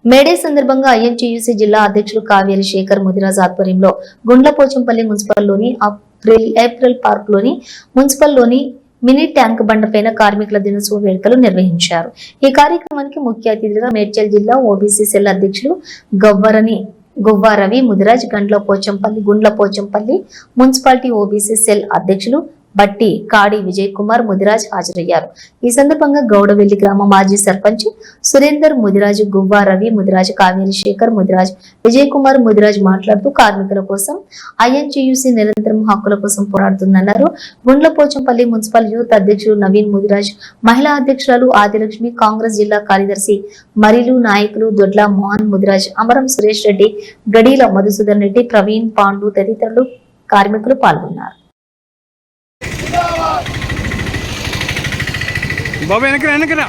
May Day సందర్భంగా INTUC జిల్లా అధ్యక్షులు కావేరి శేఖర్ ముదిరాజ్ ఆధ్వర్యంలో గుండ్లపోచంపల్లి మున్సిపల్లోని ఏప్రిల్ పార్క్ లోని మున్సిపల్లోని మినీ ట్యాంక్ బండపైన కార్మికుల దినోత్సవ వేడుకలు నిర్వహించారు. ఈ కార్యక్రమానికి ముఖ్య అతిథిగా మేడ్చల్ జిల్లా ఓబీసీ సెల్ అధ్యక్షులు Guvva Ravi Mudiraj Gundlapochampally municipality OBC cell అధ్యక్షులు బట్టి కాడి విజయ్ కుమార్ ముదిరాజ్ హాజరయ్యారు. ఈ సందర్భంగా గౌడవెల్లి గ్రామ మాజీ సర్పంచ్ సురేందర్ ముదిరాజ్, గువ్వారవి ముదిరాజ్, కావేరి శేఖర్ ముదిరాజ్, విజయ్ కుమార్ ముదిరాజ్ మాట్లాడుతూ కార్మికుల కోసం ఐఎన్టీయూసీ నిరంతరం హక్కుల కోసం పోరాడుతుందన్నారు. గుండ్లపోచంపల్లి మున్సిపల్ యూత్ అధ్యక్షులు నవీన్ ముదిరాజ్, మహిళా అధ్యక్షురాలు ఆదిలక్ష్మి, కాంగ్రెస్ జిల్లా కార్యదర్శి మరిలు నాయకులు దొడ్ల మోహన్ ముదిరాజ్, అమరం సురేష్ రెడ్డి, గడీల మధుసూదన్ రెడ్డి, ప్రవీణ్, పాండు తదితరులు కార్మికులు పాల్గొన్నారు. బాబు వెనకరా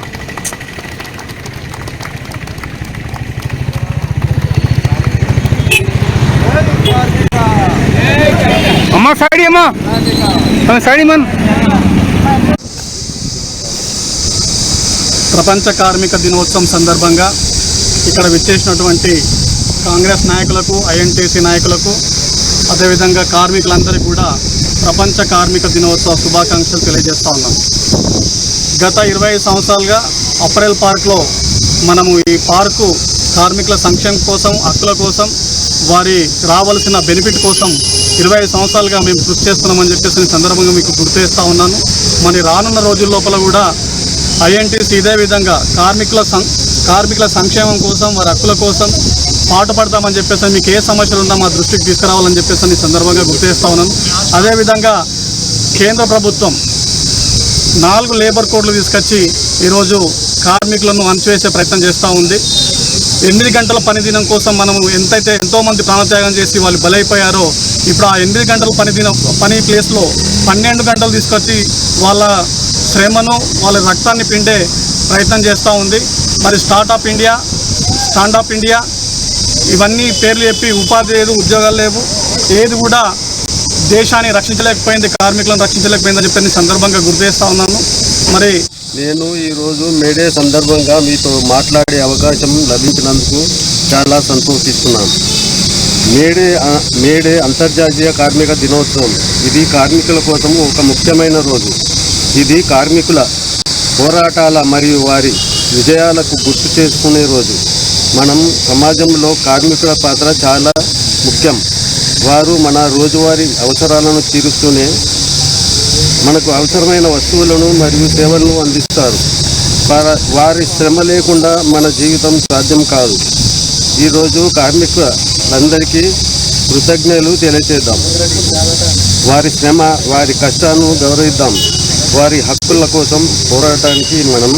అమ్మా సైడ్ అమ్మా సైడ్ మన ప్రపంచ కార్మిక దినోత్సవం సందర్భంగా ఇక్కడ విచ్చేసినటువంటి కాంగ్రెస్ నాయకులకు, ఐఎన్టీసీ నాయకులకు, అదేవిధంగా కార్మికులందరికీ కూడా ప్రపంచ కార్మిక దినోత్సవ శుభాకాంక్షలు తెలియజేస్తా ఉన్నాం. గత 20 సంవత్సరాలుగా అప్రెల్ పార్క్లో మనము ఈ పార్కు కార్మికుల సంక్షేమం కోసం, హక్కుల కోసం, వారి రావాల్సిన బెనిఫిట్ కోసం 20 సంవత్సరాలుగా మేము కృషి చేస్తున్నామని చెప్పేసి సందర్భంగా మీకు గుర్తు చేస్తూ ఉన్నాను. మరి రానున్న రోజుల లోపల కూడా ఐఎన్టీసీ ఇదే విధంగా కార్మికుల సంక్షేమం కోసం, వారి హక్కుల కోసం పాటుపడతామని చెప్పేసి మీకు ఏ సమస్యలు ఉన్నా మా దృష్టికి తీసుకురావాలని చెప్పేసి ఈ సందర్భంగా గుర్తు చేస్తూ ఉన్నాను. అదేవిధంగా కేంద్ర ప్రభుత్వం 4 లేబర్ కోడ్లు తీసుకొచ్చి ఈరోజు కార్మికులను అణచివేసే ప్రయత్నం చేస్తూ ఉంది. 8 గంటల పని దినం కోసం మనం ఎంతోమంది ప్రాణత్యాగం చేసి వాళ్ళు బలైపోయారో, ఇప్పుడు ఆ 8 గంటల పని ప్లేస్లో 12 గంటలు తీసుకొచ్చి వాళ్ళ శ్రమను, వాళ్ళ రక్తాన్ని పిండే ప్రయత్నం చేస్తూ ఉంది. మరి స్టాండప్ ఇండియా ఇవన్నీ పేర్లు చెప్పి ఉపాధి లేదు, ఉద్యోగాలు లేవు, ఏది కూడా దేశాన్ని రక్షించలేకపోయింది, కార్మికులను రక్షించలేకపోయిందని చెప్పి సందర్భంగా గుర్తు చేస్తూ ఉన్నాను. మరి నేను ఈరోజు మేడే సందర్భంగా మీతో మాట్లాడే అవకాశం లభించినందుకు చాలా సంతోషిస్తున్నాను. మేడే అంతర్జాతీయ కార్మిక దినోత్సవం. ఇది కార్మికుల కోసం ఒక ముఖ్యమైన రోజు. ఇది కార్మికుల పోరాటాల మరియు వారి విజయాలకు గుర్తు చేసుకునే రోజు. మనం సమాజంలో కార్మికుల పాత్ర చాలా ముఖ్యం. వారు మన రోజువారీ అవసరాలను తీరుస్తూనే మనకు అవసరమైన వస్తువులను మరియు సేవలను అందిస్తారు. వారి శ్రమ లేకుండా మన జీవితం సాధ్యం కాదు. ఈరోజు కార్మికులందరికీ కృతజ్ఞతలు తెలియజేద్దాం. వారి శ్రమ, వారి కష్టాలను గౌరవిద్దాం. వారి హక్కుల కోసం పోరాటానికి మనం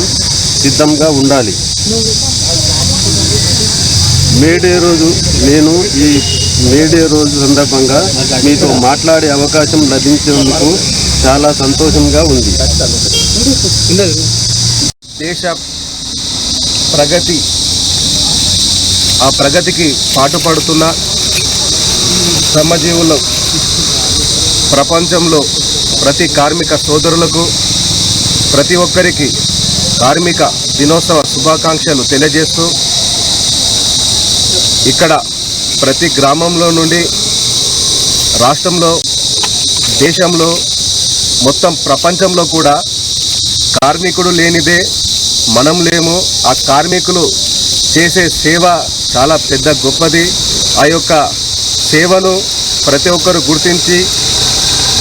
సిద్ధంగా ఉండాలి. నేను ఈ మేడే రోజు సందర్భంగా మీతో మాట్లాడే అవకాశం లభించేందుకు చాలా సంతోషంగా ఉంది. దేశ ప్రగతి, ఆ ప్రగతికి పాటుపడుతున్న శ్రమజీవులు, ప్రపంచంలో ప్రతి కార్మిక సోదరులకు, ప్రతి ఒక్కరికి కార్మిక దినోత్సవ శుభాకాంక్షలు తెలియజేస్తూ, ఇక్కడ ప్రతి గ్రామంలో నుండి రాష్ట్రంలో, దేశంలో, మొత్తం ప్రపంచంలో కూడా కార్మికుడు లేనిదే మనం లేము. ఆ కార్మికులు చేసే సేవ చాలా పెద్ద గొప్పది. ఆ యొక్క సేవను ప్రతి ఒక్కరు గుర్తించి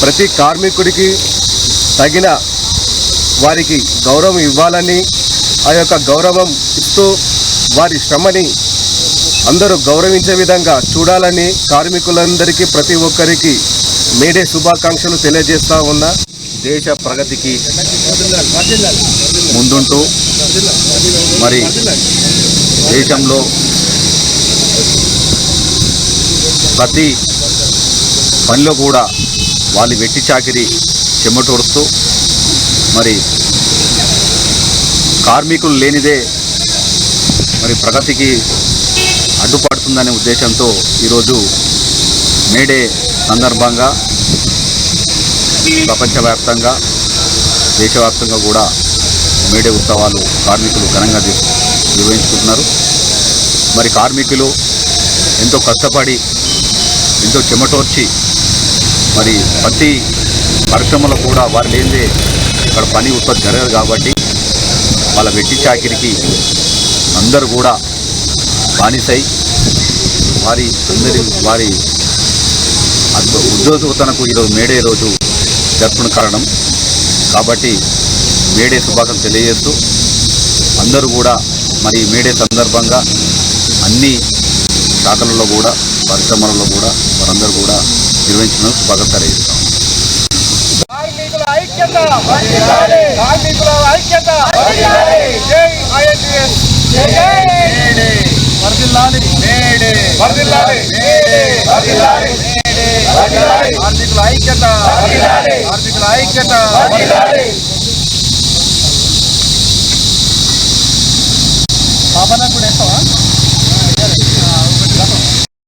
ప్రతి కార్మికుడికి తగిన వారికి గౌరవం ఇవ్వాలని, ఆ యొక్క గౌరవం ఇస్తూ వారి శ్రమని అందరూ గౌరవించే విధంగా చూడాలని కార్మికులందరికీ, ప్రతి ఒక్కరికి మేడే శుభాకాంక్షలు తెలియజేస్తూ ఉన్నా. దేశ ప్రగతికి ముందుంటూ మరి దేశంలో ప్రతి పనిలో కూడా వాళ్ళు వెట్టి చాకిరి చెమటోడుతూ మరి కార్మికులు లేనిదే మరి ప్రగతికి అడ్డుపడుతుందనే ఉద్దేశంతో ఈరోజు మేడే సందర్భంగా ప్రపంచవ్యాప్తంగా, దేశవ్యాప్తంగా కూడా మేడే ఉత్సవాలు కార్మికులు ఘనంగా నిర్వహించుకుంటున్నారు. మరి కార్మికులు ఎంతో కష్టపడి ఎంతో చెమటోర్చి మరి ప్రతి పరిశ్రమలో కూడా వారు లేనిదే ఇక్కడ పని ఉత్పత్తి జరగదు కాబట్టి వాళ్ళ వెట్టి చాకిరికి అందరూ కూడా బానిసై వారి ఉద్యోగతనకు ఈరోజు మేడే రోజు జరుపుకున్న కారణం కాబట్టి మేడే శుభాకాంక్షలు తెలియజేస్తూ అందరూ కూడా మరి మేడే సందర్భంగా అన్ని శాఖలలో కూడా పరిశ్రమలలో కూడా వారందరూ కూడా నిర్వహించిన శుభాకాంక్షలు తెలియజేస్తాం. కార్మికుల ఐక్యత కార్మికుల ఐక్యత జై ఐఎన్టీఎస్ వర్ధిల్లాలి వర్ధిల్లాలి వర్ధిల్లాలి కార్మికుల ఐక్యత కార్మికుల ఐక్యత పాపన కూడా